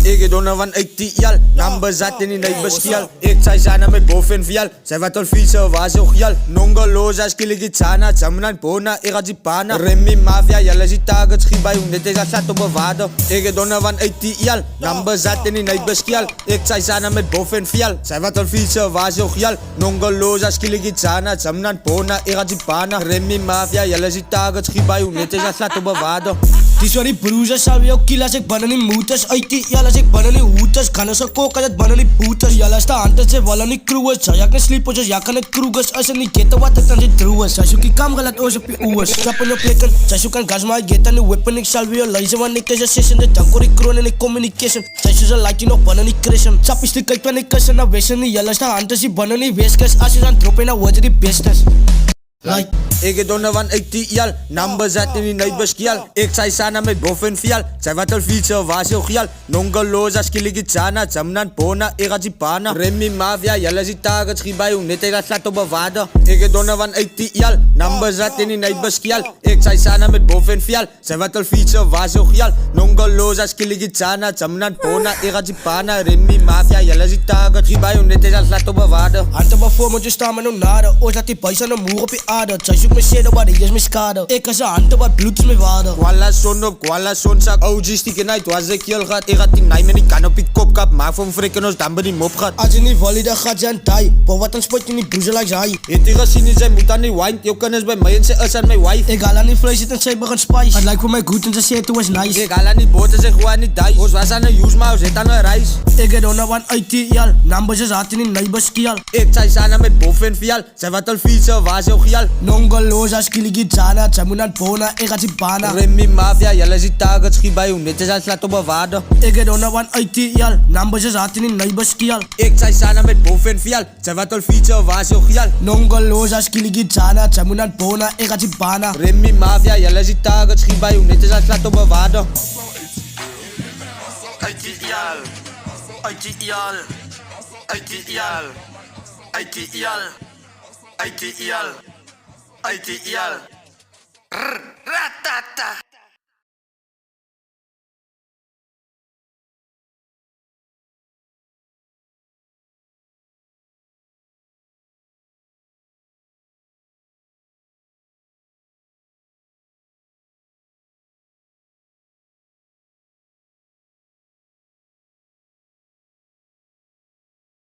Ik het onder van ATL, number zat in die neighborskiel. Ik zei sana met boven vial, zij wat al fietsen was ook jal. Nongoloza, skiligitsana, zamnan pona, irajipana. Remy Mafia, jelle zie target, schiet bij hoe net is dat zat op een waarde. Ik het onder van ATL, number zat in die neighborskiel. Ik zei sana met boven vial, zij wat al fietsen was ook jal. Nongoloza, skiligitsana, zamnan pona, irajipana. Remy Mafia, jelle zie target, schiet bij hoe net is dat zat op een waarde. Die sorry bruises, sal weer ook kill as ek banne nie moeders. Uit die jal as ek banne nie hoeders. Kan ons gekok as het banne nie boeters. Jal as de handen ze wallen nie kroes. Zij jak nie sleep os, jak kan het kroegers. As in die ghetto wat het dan die droes. Zij soek die kam gelat oos op je oos. Trap in je plekken, zij soek aan gas maar get aan die weapon. Ik zal weer luizen want ik is een session. De tank voor die kroon en die communication. Zij soos een light die nog banne nie crashen. Sappie stuk uit van die kussen na wessen. Die jal as de handen die banne nie weeskes. As je aan drop en dan word je die bestes. Like. Ik het onder van ATL, number zat in die neighborskiel. Ik zei sana met boven vial, zij wat al fietsen was heel gial. Nongoloza, skiligitsana, zamnan pona, irajipana. Remy Mafia, jelle zie target, schiet bij hoe net hij dat slaat op een waarde. Ik het onder van ATL, number zat in die neighborskiel. Ik zei sana met boven vial, zij wat al fietsen was heel gial. Nongoloza, skiligitsana, zamnan pona, irajipana. Remy Mafia, jelle zie target, schiet bij hoe net hij dat slaat op een waarde. Handen maar voor, moet je staan met een nade. Ooit laat die buis aan de moer op je aarde. Zij zoekt me shit op, die is mijn schade. Ik als een handen, wat bloed is mijn waarde. Kwala son op, kwala son zak. OG stikken uit, was ik heel gat. Ik had die naam en ik kan op die kopkap. Maak van frikken als dan bij die mop gaat. Als je niet volley, dan gaat je aan taai. Bo wat een spot je niet broezen like zij. Het is gezien, zij moet aan die wine. Je kan eens bij mij en zij is aan mijn wife. Ik haal aan die vlees en zij begint spice. Het lijkt voor mij goed en ze zegt het was nice. Ik haal aan die boot en zij gewoon aan die dice. Ons was aan een use, maar zit aan een reis. Ik heb onder van ITL. Numbers is hard in die neighborskiel. Ik zei sana met boven vial. Zij wat al fietsen was heel gial. Nongoloza, skiligitsana, zamunan pona, irajipana. Remy Mafia, jelle zie target, schiet bij hoe net is dat slaat op een waarde. Ik heb onder van ITL. Numbers is hard in die neighborskiel. Ik zei sana met boven vial. Zij wat al fietsen was heel gial. Nongoloza, skiligitsana, zamunan pona, irajipana. Remy Mafia, jelle zie target, schiet bij hoe net is dat slaat op een waarde. ITL, ITL, ITL, ITL, ITL, ITL, ratata.